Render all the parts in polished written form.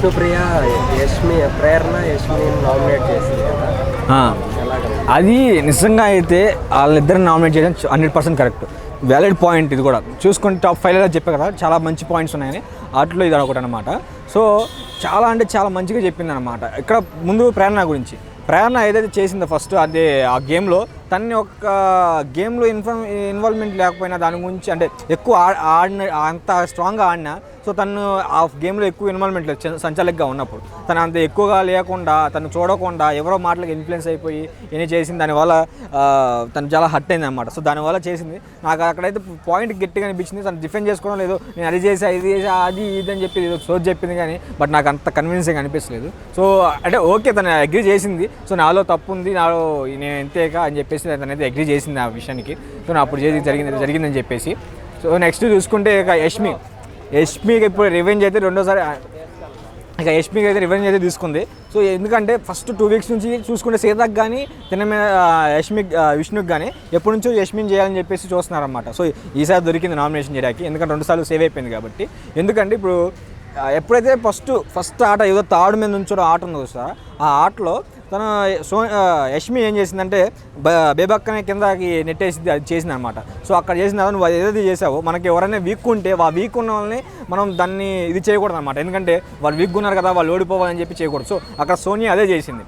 విష్ణుప్రియ ప్రేరణ యష్మిని nominate చేసింది కదా, అది నిజంగా అయితే వాళ్ళిద్దరిని నామినేట్ చేయడం 100% కరెక్ట్, వ్యాలిడ్ పాయింట్. ఇది కూడా చూసుకుంటే టాప్ 5లో చెప్పే కదా, చాలా మంచి పాయింట్స్ ఉన్నాయని. వాటిలో ఇది ఒకటి అనమాట. సో చాలా అంటే చాలా మంచిగా చెప్పింది అనమాట. ఇక్కడ ముందు ప్రేరణ ఏదైతే చేసిందో ఫస్ట్ అదే ఆ గేమ్లో, తన్ని ఒక గేమ్లో ఇన్వాల్వ్మెంట్ లేకపోయినా దాని గురించి అంటే ఎక్కువ ఆడిన అంత స్ట్రాంగ్గా ఆడినా, సో తను ఆ గేమ్లో ఎక్కువ ఇన్వాల్వ్మెంట్ లేదు సంచాలకుగా ఉన్నప్పుడు. తను అంత ఎక్కువగా లేకుండా, తను చూడకుండా ఎవరో మాటలకు ఇన్ఫ్లుయెన్స్ అయిపోయి ఏం చేసింది, దానివల్ల తను చాలా హర్ట్ అయింది అనమాట. సో దానివల్ల చేసింది. నాకు అక్కడైతే పాయింట్ గట్టిగా అనిపించింది. తను డిఫెండ్ చేసుకోవడం లేదు, నేను అది చేసి అది ఇది అని చెప్పి సోచ్ చెప్పింది కానీ, బట్ నాకు అంత కన్విన్సింగ్ అనిపించలేదు. సో అంటే ఓకే, తను అగ్రీ చేసింది. సో నాలో తప్పు ఉంది, నాలో నేను ఎంతేగా అని చెప్పేసి తనైతే అగ్రీ చేసింది ఆ విషయానికి. సో నా అప్పుడు జరిగిందని చెప్పేసి. సో నెక్స్ట్ చూసుకుంటే ఇక యష్మికి ఇప్పుడు రివెంజ్ అయితే రెండోసారి యష్మికి అయితే రివెంజ్ అయితే తీసుకుంది. సో ఎందుకంటే ఫస్ట్ 2 వీక్స్ నుంచి చూసుకుంటే సీతకు కానీ విష్ణుకి కానీ ఎప్పటి నుంచో యష్మిని చేయాలని చెప్పేసి చూస్తున్నారన్నమాట. సో ఈసారి దొరికింది నామినేషన్ చేయడానికి, ఎందుకంటే 2 సార్లు సేవ్ అయిపోయింది కాబట్టి. ఎందుకంటే ఇప్పుడు ఎప్పుడైతే ఫస్ట్ ఆట ఏదో తాడు మీద నుంచో ఆట ఉందో సార్, ఆ ఆటలో తను యష్మి ఏం చేసిందంటే బేబక్కనే కిందకి నెట్టేసి అది చేసింది అనమాట. సో అక్కడ చేసిన నువ్వు ఏదైతే చేసావో, మనకి ఎవరైనా వీక్ ఉంటే ఆ వీక్ ఉన్న వాళ్ళని మనం దాన్ని ఇది చేయకూడదు అనమాట. ఎందుకంటే వాళ్ళు వీక్ ఉన్నారు కదా, వాళ్ళు ఓడిపోవాలని చెప్పి చేయకూడదు. సో అక్కడ సోనియా అదే చేసింది.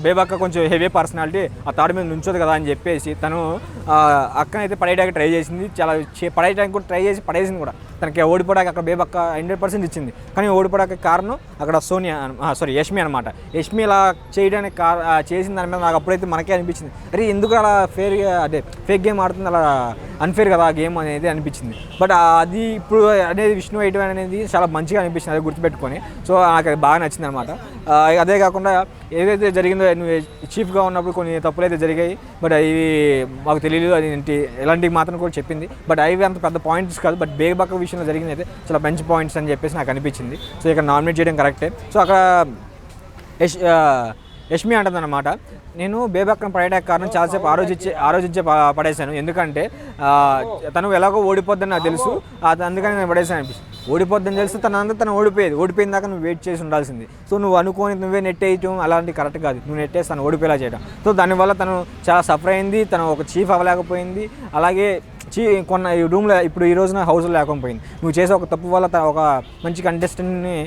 బేబక్క కొంచెం హెవీ పర్సనాలిటీ, ఆ తాడు మీద నుంచోదు కదా అని చెప్పేసి తను అక్కనైతే పడేయడానికి ట్రై చేసింది. చాలా పడేయడానికి కూడా ట్రై చేసి పడేసింది కూడా. తనకి ఓడిపోవడానికి అక్కడ బేబక్క 100% ఇచ్చింది. కానీ ఓడిపోవడానికి కారణం అక్కడ యష్మి అనమాట. యష్మి ఇలా చేయడానికి చేసిన దాని మీద నాకు అప్పుడైతే మనకే అనిపించింది, అరే ఎందుకు అలా ఫేక్ గేమ్ ఆడుతుంది, అలా అన్ఫేర్ కదా ఆ గేమ్ అనేది అనిపించింది. బట్ అది ఇప్పుడు అనేది విష్ణు వేయడం అనేది చాలా మంచిగా అనిపించింది, అది గుర్తుపెట్టుకొని. సో నాకు అది బాగా నచ్చింది అనమాట. అదే కాకుండా ఏదైతే జరిగిందో, నువ్వు చీఫ్గా ఉన్నప్పుడు కొన్ని తప్పులు అయితే జరిగాయి, బట్ అవి మాకు తెలియదు, అది ఎలాంటివి మాత్రం కూడా చెప్పింది. బట్ అవి అంత పెద్ద పాయింట్స్ కాదు, బట్ బేబక్క విషయంలో జరిగింది అయితే చాలా మంచి పాయింట్స్ అని చెప్పేసి నాకు అనిపించింది. సో ఇక్కడ నామినేట్ చేయడం కరెక్టే. సో అక్కడ యష్మి అంటుందన్నమాట, నేను బేబక్కను పడేయడానికి కారణం చాలాసేపు ఆలోచించే పడేశాను. ఎందుకంటే తను ఎలాగో ఓడిపోద్దని నాకు తెలుసు, అందుకని నేను పడేసాను అనిపిస్తుంది. ఓడిపోద్దని తెలిసి తను ఓడిపోయిన దాకా నువ్వు వెయిట్ చేసి ఉండాల్సింది. సో నువ్వు అనుకోని నువ్వే నెట్టేయటం అలాంటి కరెక్ట్ కాదు. నువ్వు నెట్టేసి తను ఓడిపోయేలా చేయడం. సో దానివల్ల తను చాలా సఫర్ అయింది. తను ఒక చీఫ్ అవ్వలేకపోయింది. అలాగే కొన్న ఈ రూమ్లో ఇప్పుడు ఈ రోజున హౌస్లో లేకపోయింది. నువ్వు చేసే ఒక తప్పు వల్ల ఒక మంచి కంటెస్టెంట్ని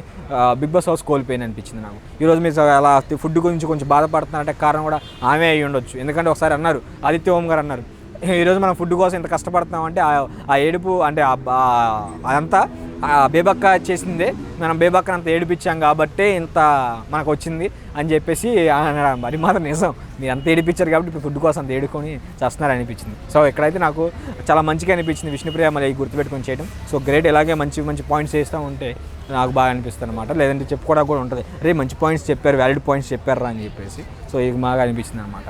బిగ్ బాస్ హౌస్ కోల్పోయింది అనిపించింది నాకు. ఈరోజు మీరు అలా ఫుడ్ గురించి కొంచెం బాధపడుతున్నారంటే కారణం కూడా ఆమె అయ్యి ఉండొచ్చు. ఎందుకంటే ఒకసారి అన్నారు, ఆదిత్య ఓం గారు అన్నారు, ఈరోజు మనం ఫుడ్ కోసం ఇంత కష్టపడుతున్నామంటే ఆ ఏడుపు అంటే అదంతా బేబక్క చేసిందే. మనం బేబక్కను అంత ఏడిపించాం కాబట్టే ఇంత మనకు వచ్చింది అని చెప్పేసి అనడం మరి మాత్రం నిజం. మీరు అంత ఏడిపించారు కాబట్టి ఇప్పుడు ఫుడ్ కోసం అంత ఏడుకొని చేస్తున్నారు అనిపించింది. సో ఇక్కడైతే నాకు చాలా మంచిగా అనిపించింది విష్ణుప్రియ మళ్ళీ గుర్తుపెట్టుకొని చేయడం. So great. ఇలాగే మంచి పాయింట్స్ చేస్తూ ఉంటే నాకు బాగా అనిపిస్తుంది అనమాట. లేదంటే చెప్పుకోవడానికి కూడా ఉంటుంది, రే మంచి పాయింట్స్ చెప్పారు, వ్యాలిడ్ పాయింట్స్ చెప్పారా అని చెప్పేసి. సో ఇది బాగా అనిపించింది అనమాట.